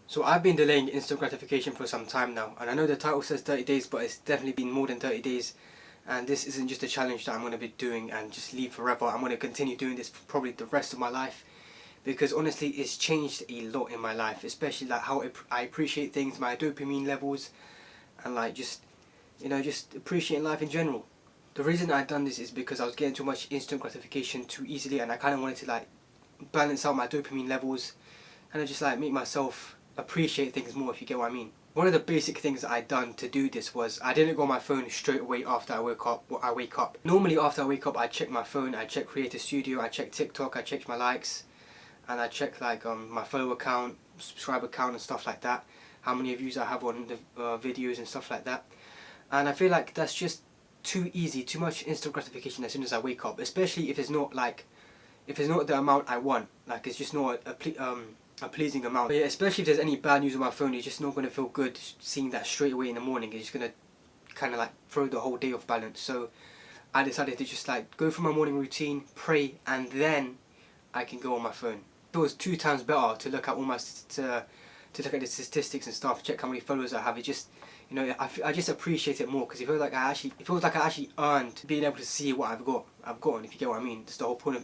So I've been delaying instant gratification for some time now, and I know the title says 30 days, but it's definitely been more than 30 days. And this isn't just a challenge that I'm going to be doing and just leave forever. I'm going to continue doing this for probably the rest of my life, because honestly it's changed a lot in my life, especially like how I appreciate things, my dopamine levels, and like just, just appreciating life in general. The reason I done this is because I was getting too much instant gratification too easily, and I kind of wanted to like balance out my dopamine levels and just like make myself appreciate things more, if you get what I mean. One of the basic things that I done to do this was I didn't go on my phone straight away after I wake up. Normally after I wake up I check my phone, I check Creator Studio, I check TikTok, I check my likes, and I check like my follow count, subscriber count and stuff like that, how many views I have on the videos and stuff like that. And I feel like that's just too easy, too much instant gratification as soon as I wake up, especially if it's not the amount I want, like it's just not a pleasing amount. But yeah, especially if there's any bad news on my phone, you're just not going to feel good seeing that straight away in the morning. It's just going to kind of like throw the whole day off balance. So I decided to just like go through my morning routine, pray, and then I can go on my phone. It was 2 times better to look at all my to look at the statistics and stuff, check how many followers I have. It just, I just appreciate it more, because it feels like I actually earned being able to see what I've gotten, if you get what I mean. That's the whole point of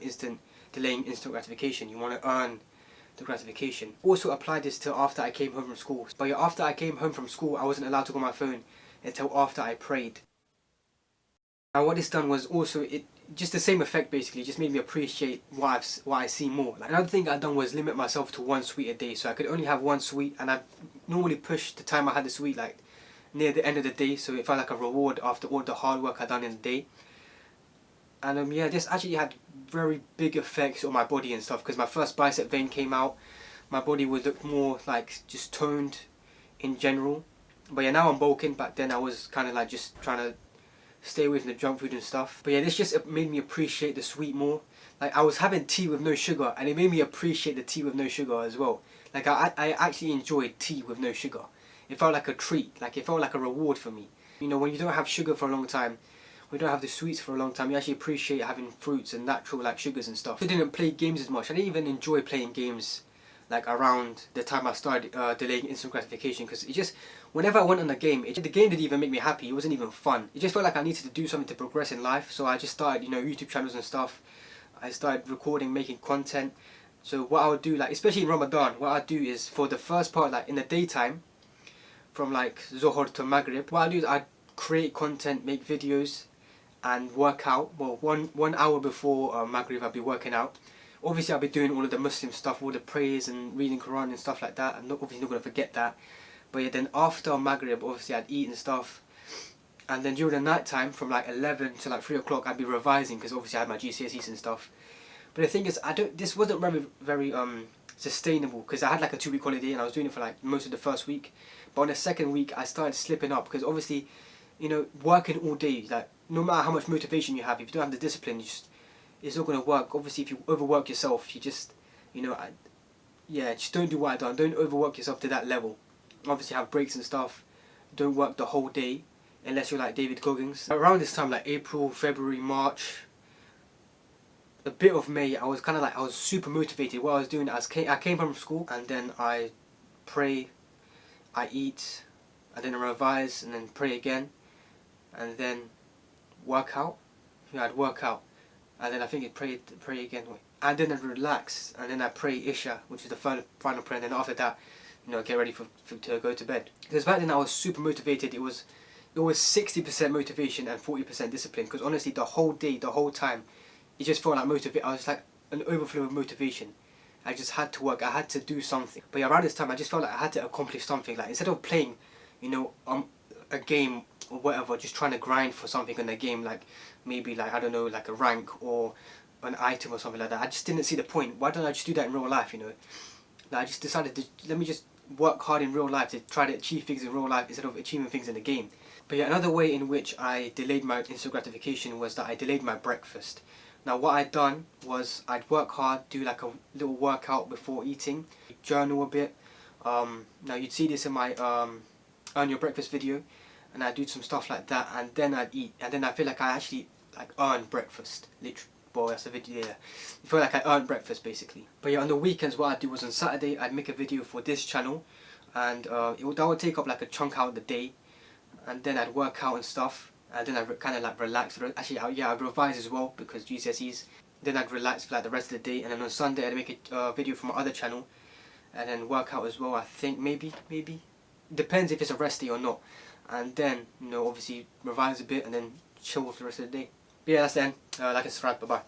delaying instant gratification. You want to earn the gratification. Also applied this to after I came home from school. But yeah, after I came home from school, I wasn't allowed to go on my phone until after I prayed. And what this done was also, it just the same effect basically, just made me appreciate what I see more. Like, another thing I done was limit myself to 1 sweet a day, so I could only have 1 sweet, and I normally push the time I had the sweet like near the end of the day, so it felt like a reward after all the hard work I done in the day. And yeah, this actually had very big effects on my body and stuff, because my first bicep vein came out, my body would look more like just toned in general. But yeah, now I'm bulking. Back then I was kind of like just trying to stay away from the junk food and stuff. But yeah, this just made me appreciate the sweet more. Like, I was having tea with no sugar, and it made me appreciate the tea with no sugar as well. Like, I actually enjoyed tea with no sugar. It felt like a treat, like it felt like a reward for me. You know, when you don't have sugar for a long time, we don't have the sweets for a long time, you actually appreciate having fruits and natural like sugars and stuff. I didn't play games as much. I didn't even enjoy playing games like around the time I started delaying instant gratification, because it just, whenever I went on a game, the game didn't even make me happy. It wasn't even fun. It just felt like I needed to do something to progress in life. So I just started, YouTube channels and stuff. I started recording, making content. So what I would do, like especially in Ramadan, what I'd do is, for the first part, like in the daytime, from like Zohor to Maghrib, what I'd do is I'd create content, make videos, and work out. Well, one hour before Maghrib I'll be working out. Obviously I'll be doing all of the Muslim stuff, all the prayers and reading Quran and stuff like that. I'm obviously not going to forget that. But yeah, then after Maghrib, obviously I'd eat and stuff. And then during the night time, from like 11 to like 3 o'clock, I'd be revising, because obviously I had my GCSEs and stuff. But the thing is, this wasn't very sustainable, because I had like a 2-week holiday and I was doing it for like most of the first week. But on the second week I started slipping up, because obviously, working all day, like no matter how much motivation you have, if you don't have the discipline, it's not going to work. Obviously if you overwork yourself, you just, just don't do what I done. Don't overwork yourself to that level. Obviously have breaks and stuff. Don't work the whole day, unless you're like David Goggins. Around this time, like April, February, March, a bit of May, I was super motivated. What I was doing, I came from school, and then I pray, I eat, and then I revise, and then pray again, and then work out. Yeah, I'd work out, and then I think I'd pray again, and then I'd relax, and then I pray Isha, which is the final prayer, and then after that, get ready to go to bed. Because back then I was super motivated. It was 60% motivation and 40% discipline, because honestly the whole day, the whole time, it just felt like I was like an overflow of motivation. I just had to work, I had to do something. But yeah, around this time I just felt like I had to accomplish something. Like, instead of playing, a game or whatever, just trying to grind for something in the game, like maybe like, I don't know, like a rank or an item or something like that, I just didn't see the point. Why don't I just do that in real life, Like, I just decided to, let me just work hard in real life to try to achieve things in real life instead of achieving things in the game. But yeah, another way in which I delayed my instant gratification was that I delayed my breakfast. Now what I'd done was I'd work hard, do like a little workout before eating, journal a bit. Now you'd see this in my Earn Your Breakfast video, and I'd do some stuff like that, and then I'd eat, and then I feel like I actually like earned breakfast, literally. Well, that's a video, yeah. I feel like I earned breakfast basically. But yeah, on the weekends what I'd do was on Saturday I'd make a video for this channel, and that would take up like a chunk out of the day, and then I'd work out and stuff, and then I'd kind of like relax. Actually, yeah, I'd revise as well because GCSEs. Then I'd relax for like the rest of the day, and then on Sunday I'd make a video for my other channel, and then work out as well. I think maybe depends if it's a rest day or not, and then obviously revise a bit and then chill for the rest of the day. But yeah, that's the end. Like and subscribe. Bye bye.